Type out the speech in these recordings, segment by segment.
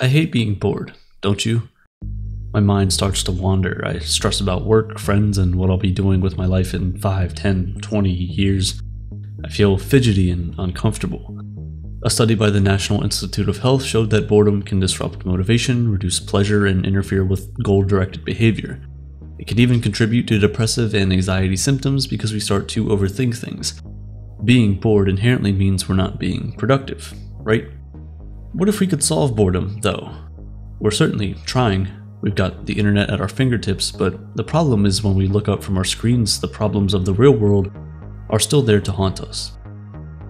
I hate being bored, don't you? My mind starts to wander. I stress about work, friends, and what I'll be doing with my life in 5, 10, 20 years. I feel fidgety and uncomfortable. A study by the National Institute of Health showed that boredom can disrupt motivation, reduce pleasure, and interfere with goal-directed behavior. It can even contribute to depressive and anxiety symptoms because we start to overthink things. Being bored inherently means we're not being productive, right? What if we could solve boredom, though? We're certainly trying. We've got the internet at our fingertips, but the problem is when we look up from our screens, the problems of the real world are still there to haunt us.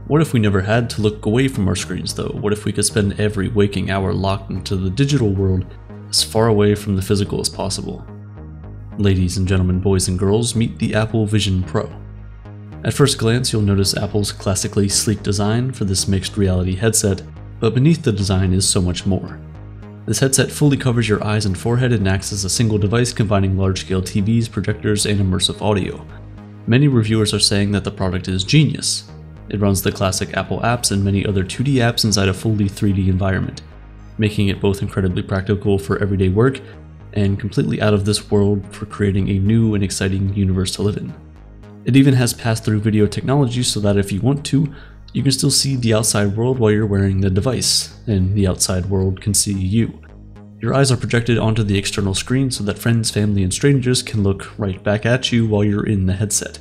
What if we never had to look away from our screens, though? What if we could spend every waking hour locked into the digital world as far away from the physical as possible? Ladies and gentlemen, boys and girls, meet the Apple Vision Pro. At first glance, you'll notice Apple's classically sleek design for this mixed reality headset, but beneath the design is so much more. This headset fully covers your eyes and forehead and acts as a single device combining large-scale TVs, projectors, and immersive audio. Many reviewers are saying that the product is genius. It runs the classic Apple apps and many other 2D apps inside a fully 3D environment, making it both incredibly practical for everyday work and completely out of this world for creating a new and exciting universe to live in. It even has pass-through video technology so that if you want to, you can still see the outside world while you're wearing the device, and the outside world can see you. Your eyes are projected onto the external screen so that friends, family, and strangers can look right back at you while you're in the headset.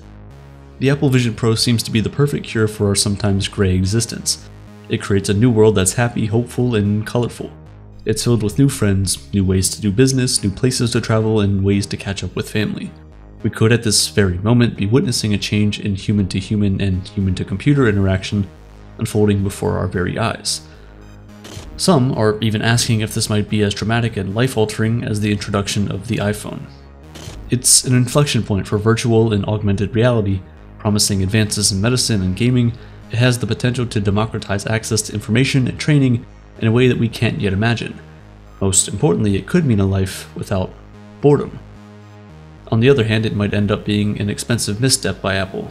The Apple Vision Pro seems to be the perfect cure for our sometimes gray existence. It creates a new world that's happy, hopeful, and colorful. It's filled with new friends, new ways to do business, new places to travel, and ways to catch up with family. We could at this very moment be witnessing a change in human-to-human and human-to-computer interaction unfolding before our very eyes. Some are even asking if this might be as dramatic and life-altering as the introduction of the iPhone. It's an inflection point for virtual and augmented reality, promising advances in medicine and gaming. It has the potential to democratize access to information and training in a way that we can't yet imagine. Most importantly, it could mean a life without boredom. On the other hand, it might end up being an expensive misstep by Apple.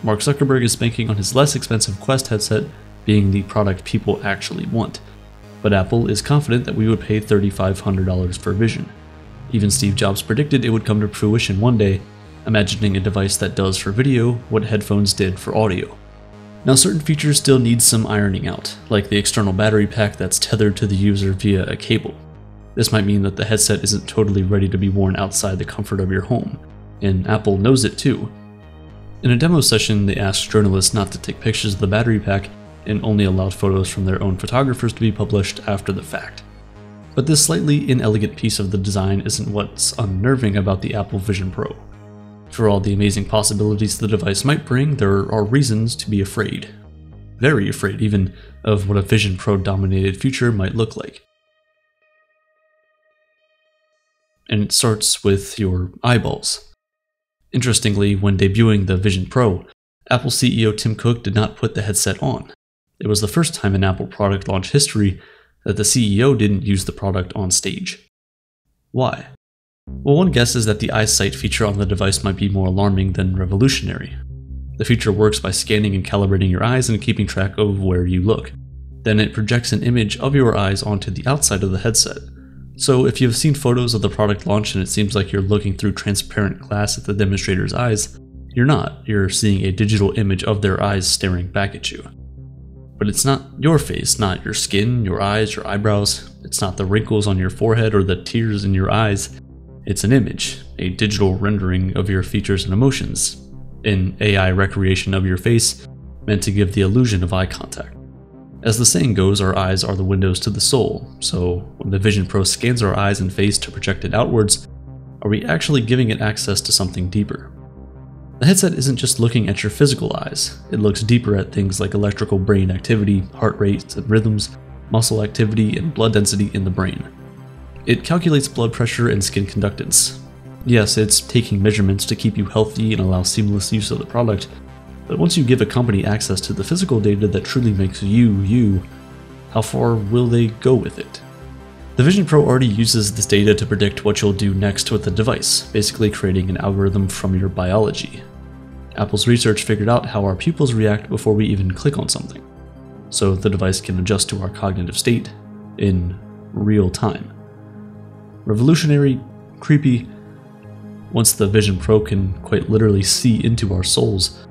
Mark Zuckerberg is banking on his less expensive Quest headset being the product people actually want, but Apple is confident that we would pay $3,500 for Vision. Even Steve Jobs predicted it would come to fruition one day, imagining a device that does for video what headphones did for audio. Now, certain features still need some ironing out, like the external battery pack that's tethered to the user via a cable. This might mean that the headset isn't totally ready to be worn outside the comfort of your home, and Apple knows it too. In a demo session, they asked journalists not to take pictures of the battery pack and only allowed photos from their own photographers to be published after the fact. But this slightly inelegant piece of the design isn't what's unnerving about the Apple Vision Pro. For all the amazing possibilities the device might bring, there are reasons to be afraid. Very afraid, even, of what a Vision Pro-dominated future might look like. And it starts with your eyeballs. Interestingly, when debuting the Vision Pro, Apple CEO Tim Cook did not put the headset on. It was the first time in Apple product launch history that the CEO didn't use the product on stage. Why? Well, one guess is that the eyesight feature on the device might be more alarming than revolutionary. The feature works by scanning and calibrating your eyes and keeping track of where you look. Then it projects an image of your eyes onto the outside of the headset. So if you've seen photos of the product launch and it seems like you're looking through transparent glass at the demonstrator's eyes, you're not. You're seeing a digital image of their eyes staring back at you. But it's not your face, not your skin, your eyes, your eyebrows. It's not the wrinkles on your forehead or the tears in your eyes. It's an image, a digital rendering of your features and emotions, an AI recreation of your face meant to give the illusion of eye contact. As the saying goes, our eyes are the windows to the soul, so when the Vision Pro scans our eyes and face to project it outwards, are we actually giving it access to something deeper? The headset isn't just looking at your physical eyes, it looks deeper at things like electrical brain activity, heart rates and rhythms, muscle activity, and blood density in the brain. It calculates blood pressure and skin conductance. Yes, it's taking measurements to keep you healthy and allow seamless use of the product, but once you give a company access to the physical data that truly makes you, you, how far will they go with it? The Vision Pro already uses this data to predict what you'll do next with the device, basically creating an algorithm from your biology. Apple's research figured out how our pupils react before we even click on something, so the device can adjust to our cognitive state in real time. Revolutionary, creepy. Once the Vision Pro can quite literally see into our souls,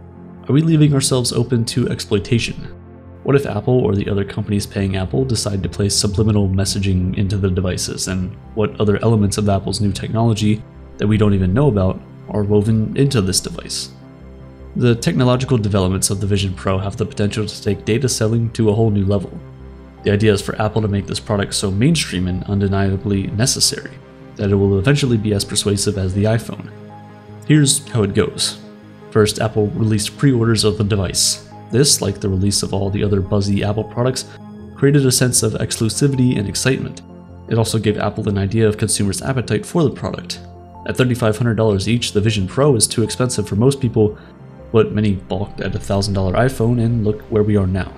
are we leaving ourselves open to exploitation? What if Apple or the other companies paying Apple decide to place subliminal messaging into the devices, and what other elements of Apple's new technology that we don't even know about are woven into this device? The technological developments of the Vision Pro have the potential to take data selling to a whole new level. The idea is for Apple to make this product so mainstream and undeniably necessary that it will eventually be as persuasive as the iPhone. Here's how it goes. First, Apple released pre-orders of the device. This, like the release of all the other buzzy Apple products, created a sense of exclusivity and excitement. It also gave Apple an idea of consumers' appetite for the product. At $3,500 each, the Vision Pro is too expensive for most people, but many balked at a $1,000 iPhone, and look where we are now.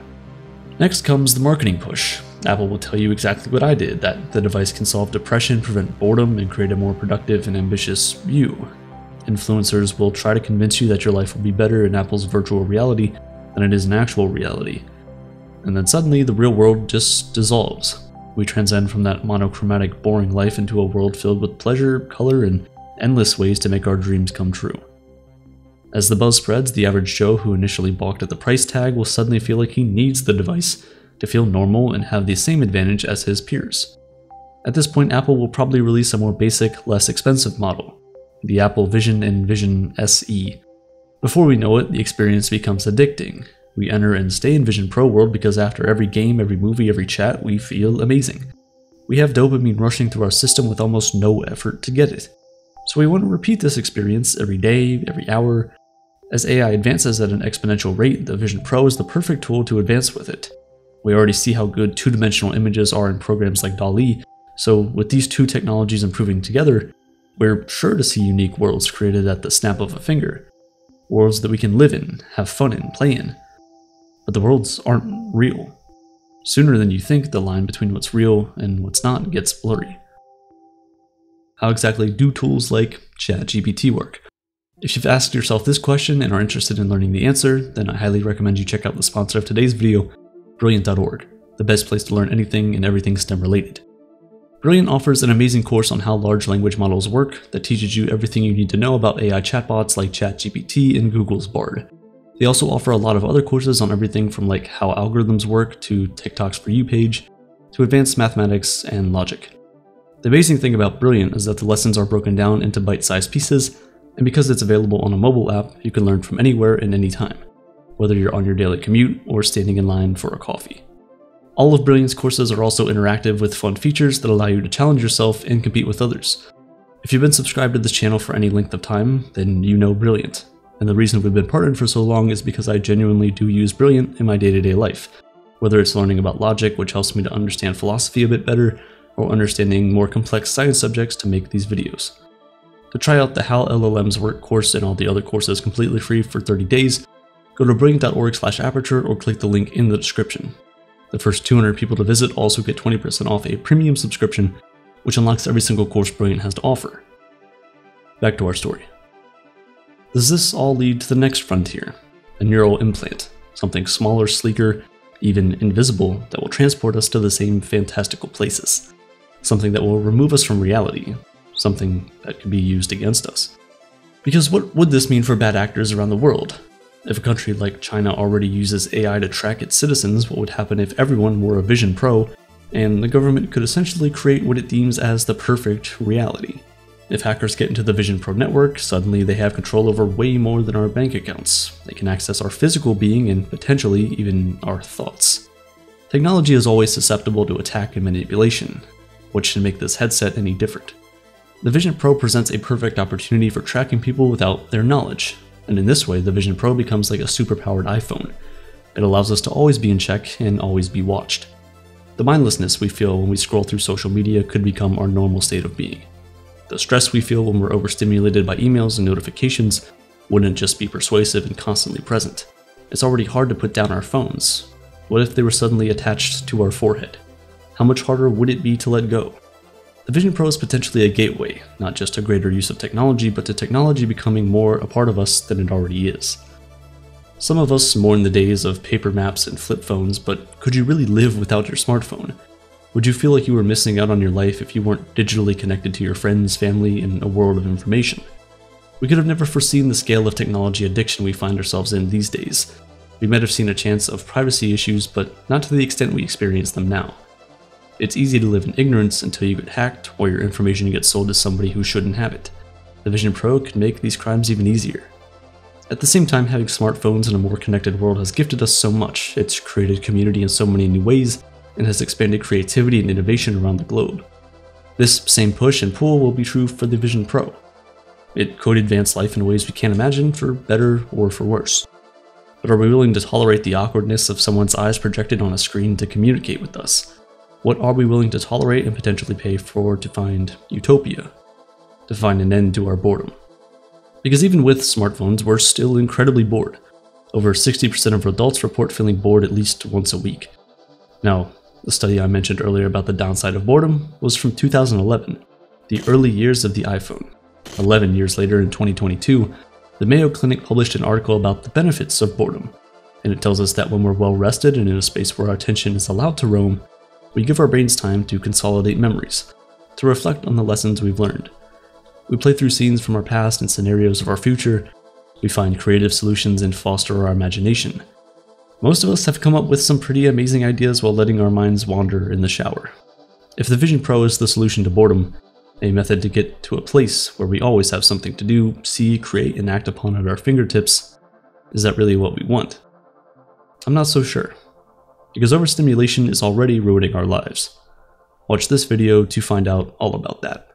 Next comes the marketing push. Apple will tell you exactly what I did, that the device can solve depression, prevent boredom, and create a more productive and ambitious you. Influencers will try to convince you that your life will be better in Apple's virtual reality than it is in actual reality. And then suddenly, the real world just dissolves. We transcend from that monochromatic, boring life into a world filled with pleasure, color, and endless ways to make our dreams come true. As the buzz spreads, the average Joe who initially balked at the price tag will suddenly feel like he needs the device to feel normal and have the same advantage as his peers. At this point, Apple will probably release a more basic, less expensive model, the Apple Vision and Vision SE. Before we know it, the experience becomes addicting. We enter and stay in Vision Pro world because after every game, every movie, every chat, we feel amazing. We have dopamine rushing through our system with almost no effort to get it. So we want to repeat this experience every day, every hour. As AI advances at an exponential rate, the Vision Pro is the perfect tool to advance with it. We already see how good two-dimensional images are in programs like DALL-E, so with these two technologies improving together, we're sure to see unique worlds created at the snap of a finger. Worlds that we can live in, have fun in, play in. But the worlds aren't real. Sooner than you think, the line between what's real and what's not gets blurry. How exactly do tools like ChatGPT work? If you've asked yourself this question and are interested in learning the answer, then I highly recommend you check out the sponsor of today's video, Brilliant.org, the best place to learn anything and everything STEM related. Brilliant offers an amazing course on how large language models work that teaches you everything you need to know about AI chatbots like ChatGPT and Google's Bard. They also offer a lot of other courses on everything from like how algorithms work to TikTok's For You page to advanced mathematics and logic. The amazing thing about Brilliant is that the lessons are broken down into bite-sized pieces, and because it's available on a mobile app, you can learn from anywhere and anytime, whether you're on your daily commute or standing in line for a coffee. All of Brilliant's courses are also interactive with fun features that allow you to challenge yourself and compete with others. If you've been subscribed to this channel for any length of time, then you know Brilliant. And the reason we've been partnered for so long is because I genuinely do use Brilliant in my day-to-day life, whether it's learning about logic, which helps me to understand philosophy a bit better, or understanding more complex science subjects to make these videos. To try out the How LLMs Work course and all the other courses completely free for 30 days, go to brilliant.org/aperture or click the link in the description. The first 200 people to visit also get 20% off a premium subscription, which unlocks every single course Brilliant has to offer. Back to our story. Does this all lead to the next frontier? A neural implant, something smaller, sleeker, even invisible, that will transport us to the same fantastical places. Something that will remove us from reality, something that could be used against us. Because what would this mean for bad actors around the world? If a country like China already uses AI to track its citizens, what would happen if everyone wore a Vision Pro, and the government could essentially create what it deems as the perfect reality? If hackers get into the Vision Pro network, suddenly they have control over way more than our bank accounts. They can access our physical being and potentially even our thoughts. Technology is always susceptible to attack and manipulation. What should make this headset any different? The Vision Pro presents a perfect opportunity for tracking people without their knowledge. And in this way, the Vision Pro becomes like a superpowered iPhone. It allows us to always be in check and always be watched. The mindlessness we feel when we scroll through social media could become our normal state of being. The stress we feel when we're overstimulated by emails and notifications wouldn't just be persuasive and constantly present. It's already hard to put down our phones. What if they were suddenly attached to our forehead? How much harder would it be to let go? The Vision Pro is potentially a gateway, not just to greater use of technology, but to technology becoming more a part of us than it already is. Some of us mourn the days of paper maps and flip phones, but could you really live without your smartphone? Would you feel like you were missing out on your life if you weren't digitally connected to your friends, family, and a world of information? We could have never foreseen the scale of technology addiction we find ourselves in these days. We might have seen a chance of privacy issues, but not to the extent we experience them now. It's easy to live in ignorance until you get hacked or your information gets sold to somebody who shouldn't have it. The Vision Pro can make these crimes even easier. At the same time, having smartphones in a more connected world has gifted us so much. It's created community in so many new ways and has expanded creativity and innovation around the globe. This same push and pull will be true for the Vision Pro. It could advance life in ways we can't imagine, for better or for worse. But are we willing to tolerate the awkwardness of someone's eyes projected on a screen to communicate with us? What are we willing to tolerate and potentially pay for to find utopia? To find an end to our boredom? Because even with smartphones, we're still incredibly bored. Over 60% of adults report feeling bored at least once a week. Now, the study I mentioned earlier about the downside of boredom was from 2011, the early years of the iPhone. 11 years later, in 2022, the Mayo Clinic published an article about the benefits of boredom, and it tells us that when we're well rested and in a space where our attention is allowed to roam, we give our brains time to consolidate memories, to reflect on the lessons we've learned. We play through scenes from our past and scenarios of our future. We find creative solutions and foster our imagination. Most of us have come up with some pretty amazing ideas while letting our minds wander in the shower. If the Vision Pro is the solution to boredom, a method to get to a place where we always have something to do, see, create, and act upon at our fingertips, is that really what we want? I'm not so sure, because overstimulation is already ruining our lives. Watch this video to find out all about that.